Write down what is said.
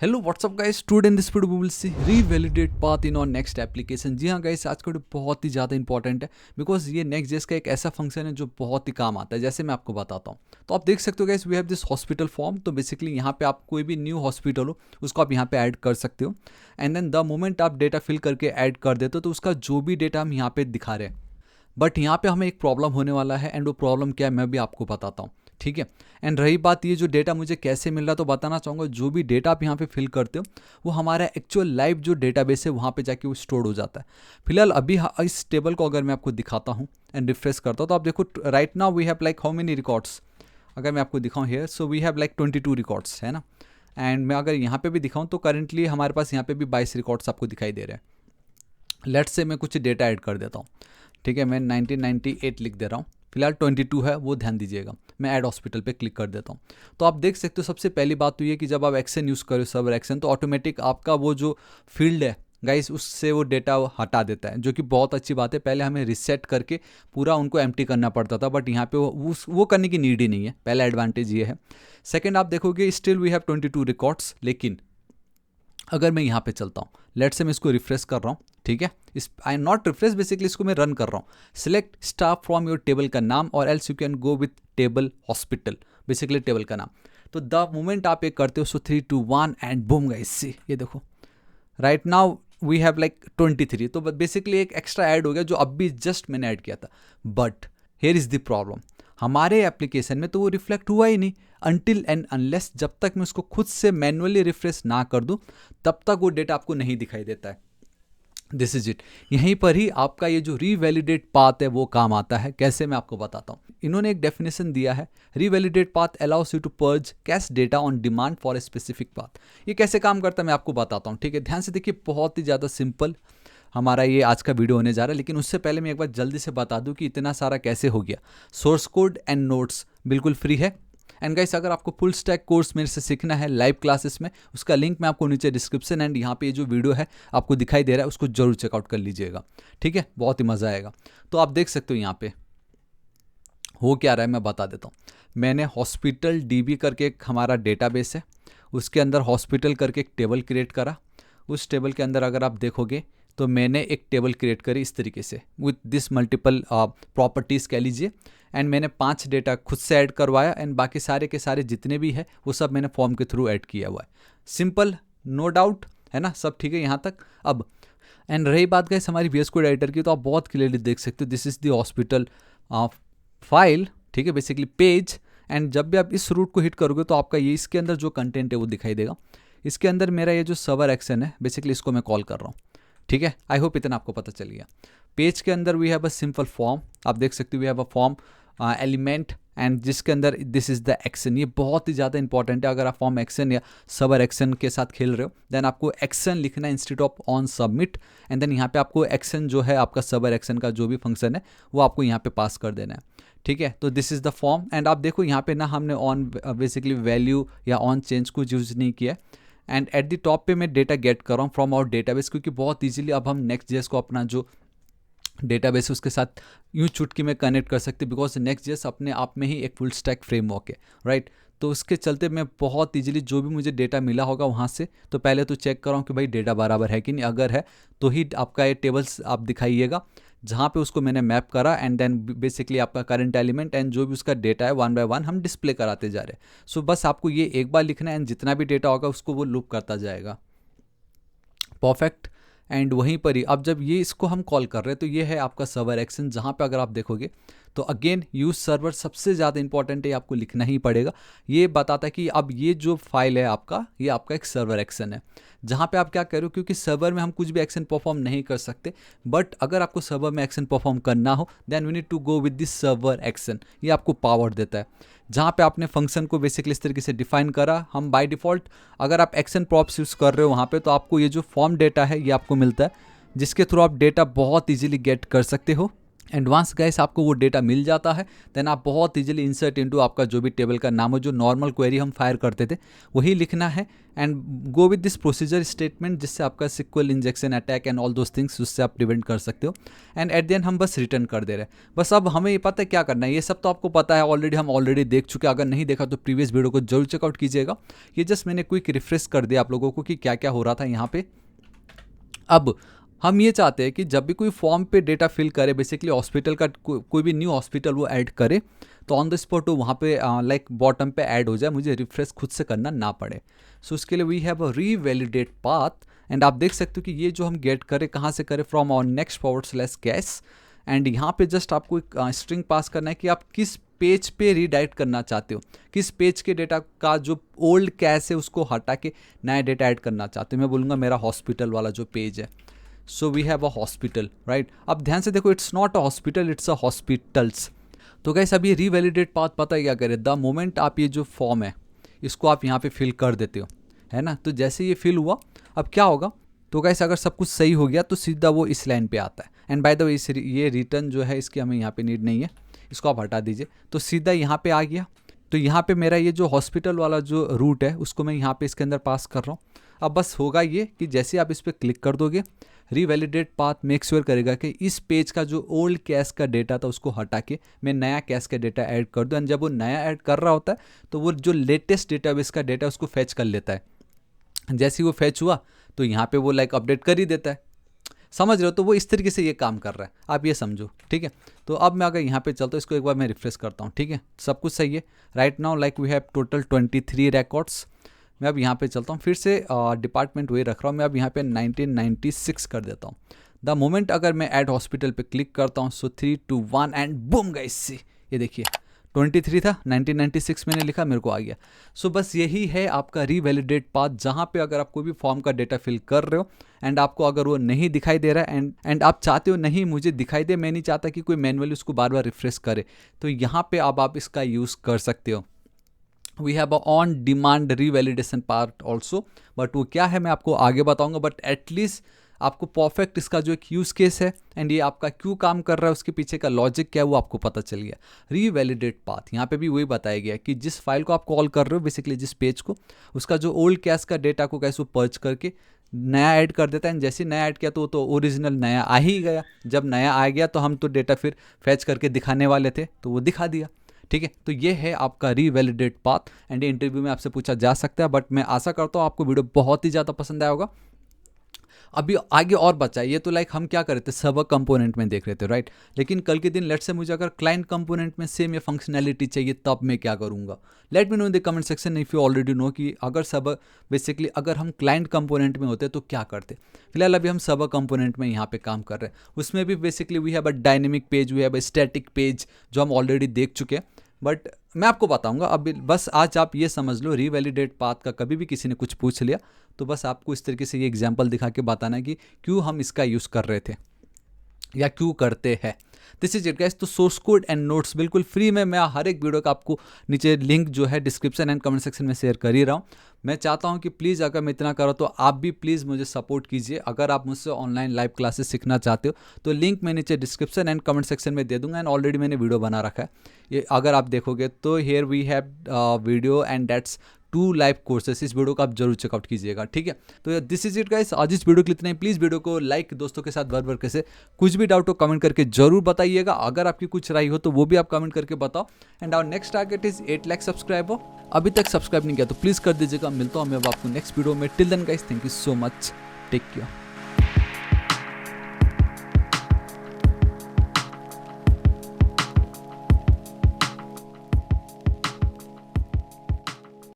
Hello what's up guys, today in this video we will see revalidate path in our Next application. जी हाँ guys, आज का video बहुत ही ज़्यादा important है because ये नेक्स्ट जेस का एक ऐसा फंक्शन है जो बहुत ही काम आता है। जैसे मैं आपको बताता हूँ, तो आप देख सकते हो guys, we have this hospital form. तो बेसिकली यहाँ पे आप कोई भी न्यू हॉस्पिटल हो उसको आप यहाँ पे ऐड कर सकते हो। एंड देन द मोमेंट आप डेटा फिल करके ऐड कर देते हो तो उसका जो भी डेटा हम यहाँ पे दिखा रहे हैं, बट यहाँ पे हमें एक प्रॉब्लम होने वाला है। एंड वो प्रॉब्लम क्या है मैं भी आपको बताता हूँ, ठीक है। एंड रही बात ये जो डेटा मुझे कैसे मिल रहा है, तो बताना चाहूँगा जो भी डेटा आप यहाँ पे फिल करते हो वो हमारा एक्चुअल लाइव जो डेटाबेस है वहाँ पे जाके वो स्टोर हो जाता है। फिलहाल अभी इस टेबल को अगर मैं आपको दिखाता हूँ एंड रिफ्रेश करता हूँ तो आप देखो right now we have like how many records. अगर मैं आपको दिखाऊँ here, so we have like 22 records, है ना। एंड मैं अगर यहाँ पे भी दिखाऊँ तो करेंटली हमारे पास यहाँ पे भी 22 रिकॉर्ड्स आपको दिखाई दे रहे हैं। लेट्स से मैं कुछ डेटा ऐड कर देता हूँ, ठीक है। मैं 1998 लिख दे रहा हूँ, फिलहाल 22 है वो ध्यान दीजिएगा। मैं ऐड हॉस्पिटल पे क्लिक कर देता हूँ। तो आप देख सकते हो सबसे पहली बात तो ये कि जब आप एक्सेल यूज़ करो, सर्वर एक्सेल, तो ऑटोमेटिक आपका वो जो फील्ड है गाइस उससे वो डेटा हटा देता है, जो कि बहुत अच्छी बात है। पहले हमें रिसेट करके पूरा उनको एम्प्टी करना पड़ता था, बट यहाँ पे वो करने की नीड ही नहीं है। पहला एडवांटेज ये है। सेकेंड, आप देखोगे स्टिल वी हैव 22 रिकॉर्ड्स, लेकिन अगर मैं यहाँ पे चलता हूँ, लेट से मैं इसको रिफ्रेश कर रहा हूँ, ठीक है। इस I am not refresh, basically इसको मैं रन कर रहा हूँ। Select staff from your table का नाम और else you can go with table hospital, basically table का नाम। तो द मोमेंट आप ये करते हो, so 3 2 1 and boom guys, see ये देखो right now we have like 23। तो बेसिकली एक एक्स्ट्रा ऐड हो गया जो अभी जस्ट मैंने ऐड किया था। But here is the problem, हमारे एप्लीकेशन में तो वो रिफ्लेक्ट हुआ ही नहीं अनटिल एंड अनलेस, जब तक मैं उसको खुद से मैनुअली रिफ्रेश ना कर दूं तब तक वो डेटा आपको नहीं दिखाई देता है। This is it. यहीं पर ही आपका ये जो रीवैलिडेट पाथ है वो काम आता है। कैसे, मैं आपको बताता हूँ। इन्होंने एक डेफिनेशन दिया है, revalidate path allows you to purge cache data on demand for a specific path. ये कैसे काम करता है मैं आपको बताता हूँ, ठीक है। ध्यान से देखिए, बहुत ही ज़्यादा सिंपल हमारा ये आज का वीडियो होने जा रहा है। लेकिन उससे पहले मैं एक बार जल्दी से बता दूं कि इतना सारा कैसे हो गया। सोर्स कोड एंड नोट्स बिल्कुल फ्री है। एंड गाइस, अगर आपको फुल स्टैक कोर्स मेरे से सीखना है लाइव क्लासेस में, उसका लिंक मैं आपको नीचे डिस्क्रिप्शन एंड यहाँ पे ये जो वीडियो है आपको दिखाई दे रहा है उसको जरूर चेकआउट कर लीजिएगा, ठीक है। बहुत ही मज़ा आएगा। तो आप देख सकते हो यहाँ पे हो क्या रहा है, मैं बता देता हूँ। मैंने हॉस्पिटल डीबी करके एक हमारा डेटाबेस है, उसके अंदर हॉस्पिटल करके एक टेबल क्रिएट करा। उस टेबल के अंदर अगर आप देखोगे तो मैंने एक टेबल क्रिएट करी इस तरीके से विथ दिस मल्टीपल प्रॉपर्टीज़ कह लीजिए। एंड मैंने 5 डेटा खुद से ऐड करवाया एंड बाकी सारे के सारे जितने भी है वो सब मैंने फॉर्म के थ्रू ऐड किया हुआ है। सिंपल, नो डाउट, है ना, सब ठीक है यहाँ तक। अब एंड रही बात गाइस हमारी वीएस कोड एडिटर की, तो आप बहुत क्लियरली देख सकते हो this is the hospital file, ठीक है, बेसिकली पेज। एंड जब भी आप इस रूट को हिट करोगे तो आपका ये इसके अंदर जो कंटेंट है वो दिखाई देगा। इसके अंदर मेरा ये जो सर्वर एक्शन है बेसिकली इसको मैं कॉल कर रहा हूँ, ठीक है। आई होप इतना आपको पता चल गया। पेज के अंदर we have a simple form, आप देख सकते हो we have a form element and जिसके अंदर दिस इज द एक्शन। ये बहुत ही ज़्यादा इंपॉर्टेंट है। अगर आप फॉर्म एक्शन या सर्वर एक्शन के साथ खेल रहे हो देन आपको एक्शन लिखना है instead of on submit. And then यहाँ पे आपको एक्शन जो है आपका सर्वर एक्शन का जो भी फंक्शन है वो आपको यहाँ पे पास कर देना है, ठीक है। तो this is the form and आप देखो यहाँ पे ना हमने ऑन बेसिकली वैल्यू या ऑन चेंज कुछ यूज़ नहीं किया। एंड एट द टॉप पे मैं डेटा गेट कर रहा हूँ फ्रॉम आवर डेटाबेस, क्योंकि बहुत इजीली अब हम नेक्स्ट जेएस को अपना जो डेटाबेस है उसके साथ यूँ चुटकी में कनेक्ट कर सकते, बिकॉज नेक्स्ट जेएस अपने आप में ही एक फुल स्टैक फ्रेमवर्क है, राइट। तो उसके चलते मैं बहुत इजीली जो भी मुझे डेटा मिला होगा वहाँ से, तो पहले तो चेक कर रहा हूँ कि भाई डेटा बराबर है कि नहीं। अगर है तो ही आपका ये टेबल्स आप दिखाइएगा जहाँ पे उसको मैंने मैप करा। एंड देन बेसिकली आपका करंट एलिमेंट एंड जो भी उसका डेटा है 1 बाय 1 हम डिस्प्ले कराते जा रहे हैं। सो बस आपको ये एक बार लिखना है एंड जितना भी डेटा होगा उसको वो लूप करता जाएगा। परफेक्ट। एंड वहीं पर ही अब जब ये इसको हम कॉल कर रहे हैं तो ये है आपका सर्वर एक्शन, जहाँ पे अगर आप देखोगे तो अगेन यूज सर्वर सबसे ज़्यादा इंपॉर्टेंट है, आपको लिखना ही पड़ेगा। ये बताता है कि अब ये जो फाइल है आपका, ये आपका एक सर्वर एक्शन है, जहाँ पे आप क्या करो, क्योंकि सर्वर में हम कुछ भी एक्शन परफॉर्म नहीं कर सकते। बट अगर आपको सर्वर में एक्शन परफॉर्म करना हो then we need to go with this server action. ये आपको पावर देता है, जहाँ पे आपने फंक्शन को बेसिकली इस तरीके से डिफाइन करा। हम बाय डिफ़ॉल्ट अगर आप एक्शन प्रॉप्स यूज़ कर रहे हो वहाँ पे, तो आपको ये जो फॉर्म डेटा है ये आपको मिलता है, जिसके थ्रू आप डेटा बहुत इजीली गेट कर सकते हो। एंड वंस गाइस आपको वो डेटा मिल जाता है, देन आप बहुत इजीली इंसर्ट इनटू आपका जो भी टेबल का नाम हो, जो नॉर्मल क्वेरी हम फायर करते थे वही लिखना है and go with this procedure statement, जिससे आपका sequel injection attack and all those things उससे आप प्रिवेंट कर सकते हो। एंड एट द एंड हम बस रिटर्न कर दे रहे हैं। बस अब हमें ये पता है क्या करना है, ये सब तो आपको पता है ऑलरेडी, हम ऑलरेडी देख चुके हैं। अगर नहीं देखा तो प्रीवियस वीडियो को जरूर चेकआउट कीजिएगा। ये जस्ट मैंने क्विक रिफ्रेश कर दिया आप लोगों को कि क्या क्या हो रहा था यहाँ पे। अब हम ये चाहते हैं कि जब भी कोई फॉर्म पे डेटा फिल करे, बेसिकली हॉस्पिटल का कोई भी न्यू हॉस्पिटल वो ऐड करे, तो ऑन द स्पॉट वो वहाँ पे लाइक बॉटम पे ऐड हो जाए, मुझे रिफ्रेश खुद से करना ना पड़े। सो उसके लिए we have a revalidate path. And आप देख सकते हो कि ये जो हम गेट करें कहाँ से करें, from our next /cache. And यहाँ पे जस्ट आपको एक स्ट्रिंग पास करना है कि आप किस पेज पे रीडायरेक्ट करना चाहते हो, किस पेज के डेटा का जो ओल्ड कैश है उसको हटा के नया डेटा ऐड करना चाहते हो। मैं बोलूँगा मेरा हॉस्पिटल वाला जो पेज है, so we have a hospital, right. अब ध्यान से देखो, it's not a hospital, it's a hospitals. तो गाइस अब ये रीवैलिडेट पाथ पता है क्या करे, द मोमेंट आप ये जो फॉर्म है इसको आप यहाँ पे फिल कर देते हो, है ना। तो जैसे ये फिल हुआ, अब क्या होगा, तो गाइस अगर सब कुछ सही हो गया तो सीधा वो इस लाइन पे आता है। एंड बाय द वे ये रिटर्न जो है इसकी हमें यहाँ पे नीड नहीं है, इसको आप हटा दीजिए। तो सीधा यहाँ पे आ गया। तो यहाँ पे मेरा ये जो हॉस्पिटल वाला जो रूट है उसको मैं यहाँ पे इसके अंदर पास कर रहा हूँ। अब बस होगा ये कि जैसे आप इस पर क्लिक कर दोगे, रीवैलिडेट पाथ मेक श्योर करेगा कि इस पेज का जो ओल्ड कैश का डेटा था उसको हटा के मैं नया कैश का डेटा ऐड कर दूँ। एंड जब वो नया ऐड कर रहा होता है तो वो जो लेटेस्ट डेटाबेस का डेटा उसको फैच कर लेता है। जैसे ही वो फैच हुआ तो यहाँ पे वो लाइक अपडेट कर ही देता है, समझ रहे हो। तो वो इस तरीके से ये काम कर रहा है, आप ये समझो, ठीक है। तो अब मैं अगर यहाँ पे चलता हूँ, इसको एक बार मैं रिफ्रेश करता हूँ, ठीक है, सब कुछ सही है। Right now like we have total 23 records. मैं अब यहाँ पे चलता हूँ, फिर से डिपार्टमेंट वही रख रहा हूँ मैं, अब यहाँ पे 1996 कर देता हूँ। द मोमेंट अगर मैं ऐड हॉस्पिटल पे क्लिक करता हूँ, सो 3 2 1 एंड बूम गाइस, ये देखिए 23 था, 1996 मैंने लिखा, मेरे को आ गया। सो बस यही है आपका रीवैलिडेट पाथ, जहाँ पे अगर आप कोई भी फॉर्म का डेटा फिल कर रहे हो एंड आपको अगर वो नहीं दिखाई दे रहा है एंड आप चाहते हो नहीं मुझे दिखाई दे, मैं नहीं चाहता कि कोई मैनुअली उसको बार बार रिफ्रेश करे, तो यहाँ पे अब आप इसका यूज़ कर सकते हो। We have a on demand revalidation part also, but वो क्या है मैं आपको आगे बताऊंगा। बट एटलीस्ट आपको परफेक्ट इसका जो एक यूज़ केस है एंड ये आपका क्यों काम कर रहा है, उसके पीछे का लॉजिक क्या है वो आपको पता चल गया। रीवैलिडेट पाथ यहाँ पे भी वही बताया गया कि जिस फाइल को आप कॉल कर रहे हो, बेसिकली जिस पेज को, उसका जो ओल्ड कैश का डेटा को कैसे वो पर्च करके नया ऐड कर देता है। एंड जैसे नया ऐड किया तो ओरिजिनल नया आ ही गया। जब नया आ गया तो हम तो डेटा फिर फैच करके दिखाने वाले थे, तो वो दिखा दिया, ठीक है। तो ये है आपका रीवैलिडेट पाथ एंड ये इंटरव्यू में आपसे पूछा जा सकता है। बट मैं आशा करता हूँ आपको वीडियो बहुत ही ज़्यादा पसंद आया होगा। अभी आगे और बचा, ये तो लाइक हम क्या कर रहे थे, सर्वर कंपोनेंट में देख रहे थे, राइट। लेकिन कल के दिन लेट से मुझे अगर क्लाइंट कंपोनेंट में सेम ये फंक्शनैलिटी चाहिए, तब मैं क्या करूँगा। Let me know in the comment section if you already know कि अगर सर्वर बेसिकली अगर हम क्लाइंट कंपोनेंट में होते तो क्या करते। फिलहाल अभी हम सर्वर कंपोनेंट में यहाँ पे काम कर रहे हैं। उसमें भी basically we have a dynamic page, we have a static page, जो हम ऑलरेडी देख चुके हैं। बट मैं आपको बताऊंगा, अब बस आज आप ये समझ लो, रीवैलिडेट पाथ का कभी भी किसी ने कुछ पूछ लिया तो बस आपको इस तरीके से ये एग्जांपल दिखा के बताना है कि क्यों हम इसका यूज़ कर रहे थे या क्यों करते हैं। This is it guys. तो सोर्स कोड एंड नोट्स बिल्कुल फ्री में मैं हर एक वीडियो का आपको नीचे लिंक जो है डिस्क्रिप्शन एंड कमेंट सेक्शन में शेयर कर ही रहा हूँ। मैं चाहता हूँ कि प्लीज़ अगर मैं इतना करूँ तो आप भी प्लीज़ मुझे सपोर्ट कीजिए। अगर आप मुझसे ऑनलाइन लाइव क्लासेस सीखना चाहते हो तो लिंक मैं नीचे डिस्क्रिप्शन एंड कमेंट सेक्शन में दे दूंगा। एंड ऑलरेडी मैंने वीडियो बना रखा है, ये अगर आप देखोगे तो here we have video and that's 2 live courses. इस वीडियो को आप जरूर चेकआउट कीजिएगा, ठीक है। तो दिस इज इट गाइस, आज इस वीडियो के लिए इतना ही। प्लीज़ वीडियो को लाइक, दोस्तों के साथ भर कैसे, कुछ भी डाउट हो कमेंट करके जरूर बताइएगा। अगर आपकी कुछ राय हो तो वो भी आप कमेंट करके बताओ। And our next target is 8 lakh subscriber. अभी तक सब्सक्राइब नहीं किया तो प्लीज़ कर दीजिएगा। मिलता हूँ मैं आपको नेक्स्ट वीडियो में। Till then guys, thank you so much, take care.